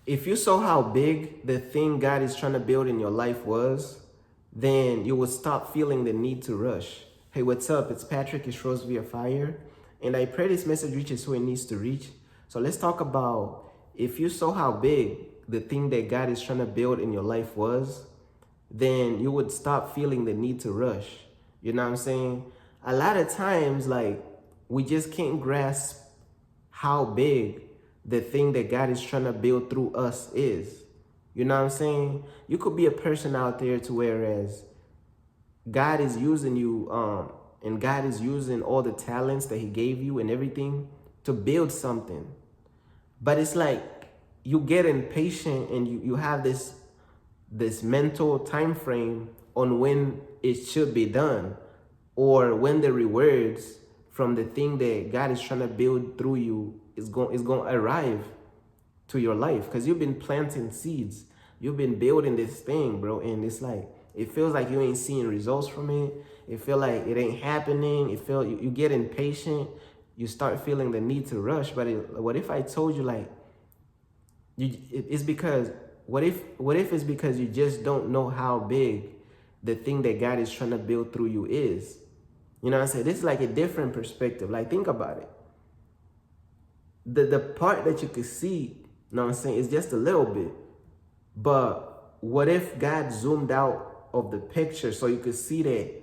If you saw how big the thing God is trying to build in your life was, then you would stop feeling the need to rush. Hey, what's up? It's Patrick. It's Rose via Fire. And I pray this message reaches who it needs to reach. So let's talk about if you saw how big the thing that God is trying to build in your life was, then you would stop feeling the need to rush. You know what I'm saying? A lot of times, like, we just can't grasp how big the thing that God is trying to build through us is. You know what I'm saying? You could be a person out there to whereas God is using you, and God is using all the talents that He gave you and everything to build something. But it's like you get impatient and you have this mental time frame on when it should be done or when the rewards from the thing that God is trying to build through you is going to arrive to your life, because you've been planting seeds, you've been building this thing, bro, and it's like it feels like you ain't seeing results from it. It feel like it ain't happening. It feel you get impatient. You start feeling the need to rush. But what if I told you, like, it's because what if it's because you just don't know how big the thing that God is trying to build through you is. You know what I'm saying? This is like a different perspective. Like, think about it. The part that you could see, you know what I'm saying, is just a little bit. But what if God zoomed out of the picture so you could see that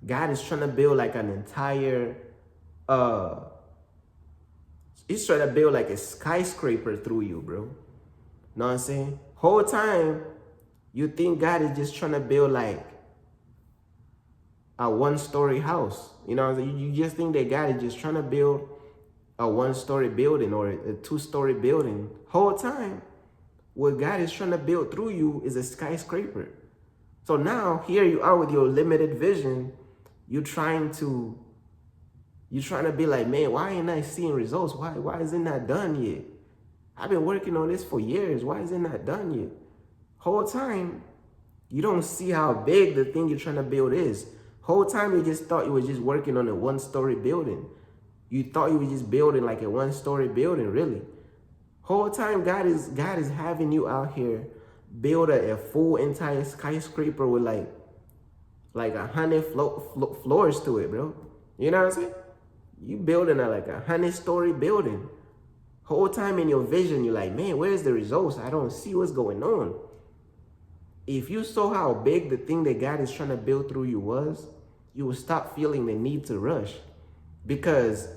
God is trying to build like an entire he's trying to build like a skyscraper through you, bro. Know what I'm saying? Whole time you think God is just trying to build like a one-story house. You know what I'm saying? You just think that God is just trying to build a one-story building or a two-story building. Whole time, what God is trying to build through you is a skyscraper. So now here you are with your limited vision. You're trying to be like, man, why ain't I seeing results? Why is it not done yet? I've been working on this for years. Why is it not done yet? Whole time, you don't see how big the thing you're trying to build is. Whole time you just thought you were just working on a one-story building. You thought you were just building like a one-story building, really. Whole time God is having you out here build a full entire skyscraper with like 100 floors to it, bro. You know what I'm saying? You building like a 100-story building. Whole time in your vision, you're like, man, where's the results? I don't see what's going on. If you saw how big the thing that God is trying to build through you was, you would stop feeling the need to rush. Because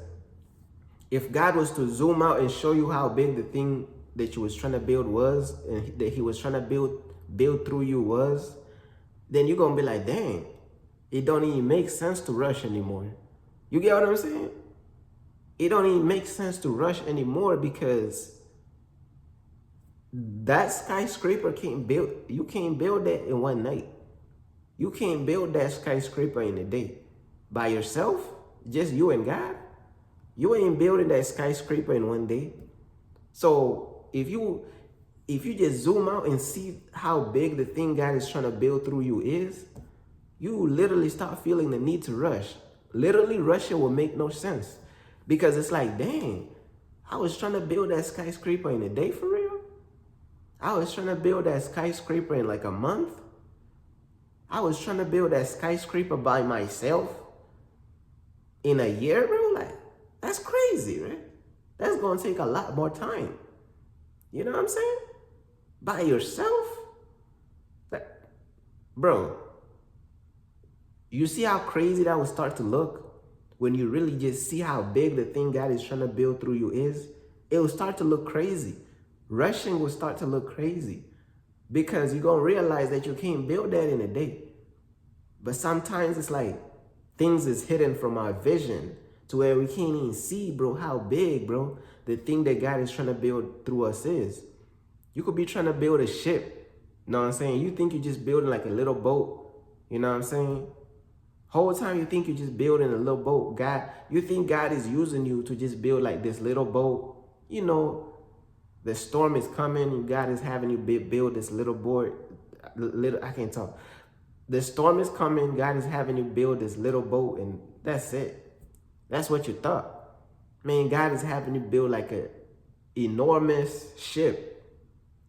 if God was to zoom out and show you how big the thing that you was trying to build was, and that He was trying to build through you was, then you're gonna be like, dang, it don't even make sense to rush anymore. You get what I'm saying? It don't even make sense to rush anymore, because that skyscraper you can't build that in one night. You can't build that skyscraper in a day. By yourself, just you and God, you ain't building that skyscraper in one day. So if you just zoom out and see how big the thing God is trying to build through you is, you literally start feeling the need to rush. Literally, rushing will make no sense, because it's like, dang, I was trying to build that skyscraper in a day, for real? I was trying to build that skyscraper in like a month? I was trying to build that skyscraper by myself in a year, bro? Like, that's crazy, right? That's going to take a lot more time. You know what I'm saying? By yourself? Bro, you see how crazy that would start to look when you really just see how big the thing God is trying to build through you is? It will start to look crazy. Rushing will start to look crazy, because you're going to realize that you can't build that in a day. But sometimes it's like things is hidden from our vision to where we can't even see, bro, how big, bro, the thing that God is trying to build through us is. You could be trying to build a ship. You know what I'm saying? You think you're just building like a little boat. You know what I'm saying? Whole time you think you're just building a little boat. You think God is using you to just build like this little boat. You know, the storm is coming and God is having you build this little boat. I can't talk. The storm is coming. God is having you build this little boat, and that's it. That's what you thought. Man, God is having you build like a enormous ship.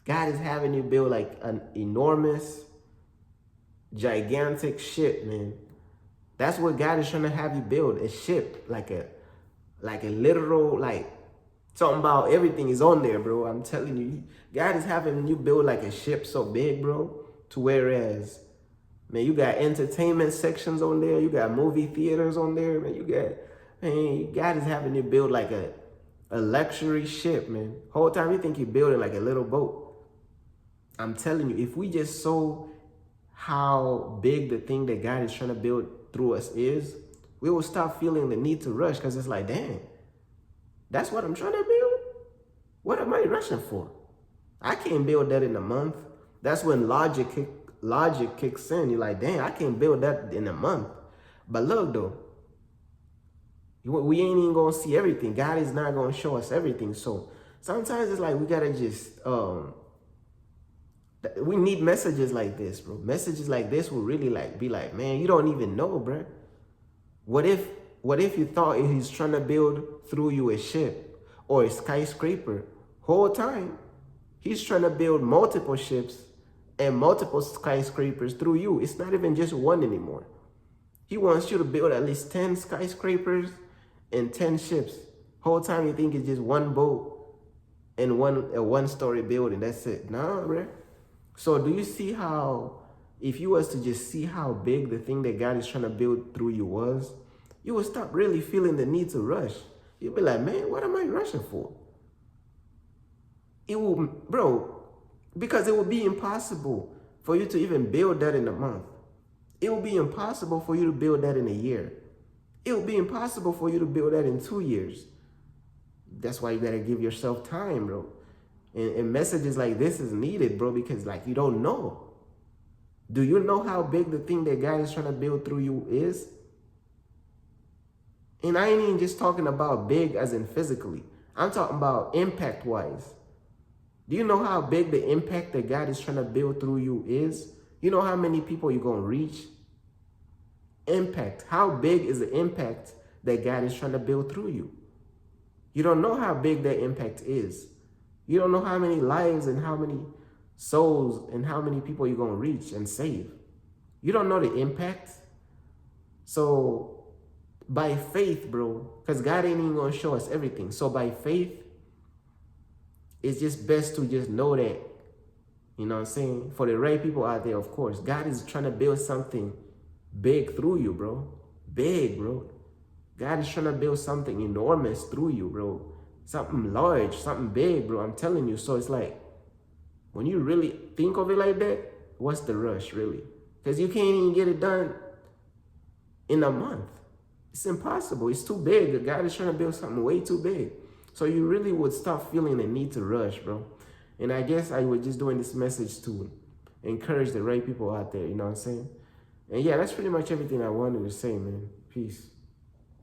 God is having you build like an enormous, gigantic ship, man. That's what God is trying to have you build, a ship, like a literal, like talking about everything is on there, bro. I'm telling you, God is having you build like a ship so big, bro, to whereas, man, you got entertainment sections on there, you got movie theaters on there, man. Man, God is having you build like a luxury ship, man. Whole time you think you're building like a little boat. I'm telling you, if we just saw how big the thing that God is trying to build through us is, we will stop feeling the need to rush because it's like, damn, that's what I'm trying to build? What am I rushing for? I can't build that in a month. That's when logic kicks in. You're like, damn, I can't build that in a month. But look, though, we ain't even going to see everything. God is not going to show us everything. So sometimes it's like we got to just... we need messages like this, bro. Messages like this will really like be like, man, you don't even know, bro. What if you thought he's trying to build through you a ship or a skyscraper? Whole time, he's trying to build multiple ships and multiple skyscrapers through you. It's not even just one anymore. He wants you to build at least 10 skyscrapers and 10 ships. Whole time you think it's just one boat and a one-story building. That's it. Nah, bro. So do you see how, if you was to just see how big the thing that God is trying to build through you was, you would stop really feeling the need to rush. You'd be like, man, what am I rushing for? It will, bro, because it would be impossible for you to even build that in a month. It will be impossible for you to build that in a year. It will be impossible for you to build that in 2 years. That's why you gotta give yourself time, bro. And messages like this is needed, bro, because like you don't know. Do you know how big the thing that God is trying to build through you is? And I ain't even just talking about big as in physically. I'm talking about impact-wise. Do you know how big the impact that God is trying to build through you is? You know how many people you're going to reach? Impact. How big is the impact that God is trying to build through you? You don't know how big that impact is. You don't know how many lives and how many souls and how many people you're going to reach and save. You don't know the impact. So by faith, bro, because God ain't even going to show us everything. So by faith, it's just best to just know that, you know what I'm saying? For the right people out there, of course, God is trying to build something big through you, bro. Big, bro. God is trying to build something enormous through you, bro. Something large, something big, bro. I'm telling you. So it's like, when you really think of it like that, what's the rush, really? Because you can't even get it done in a month. It's impossible. It's too big. God is trying to build something way too big. So you really would stop feeling the need to rush, bro. And I guess I was just doing this message to encourage the right people out there, you know what I'm saying? And yeah, that's pretty much everything I wanted to say, man. Peace.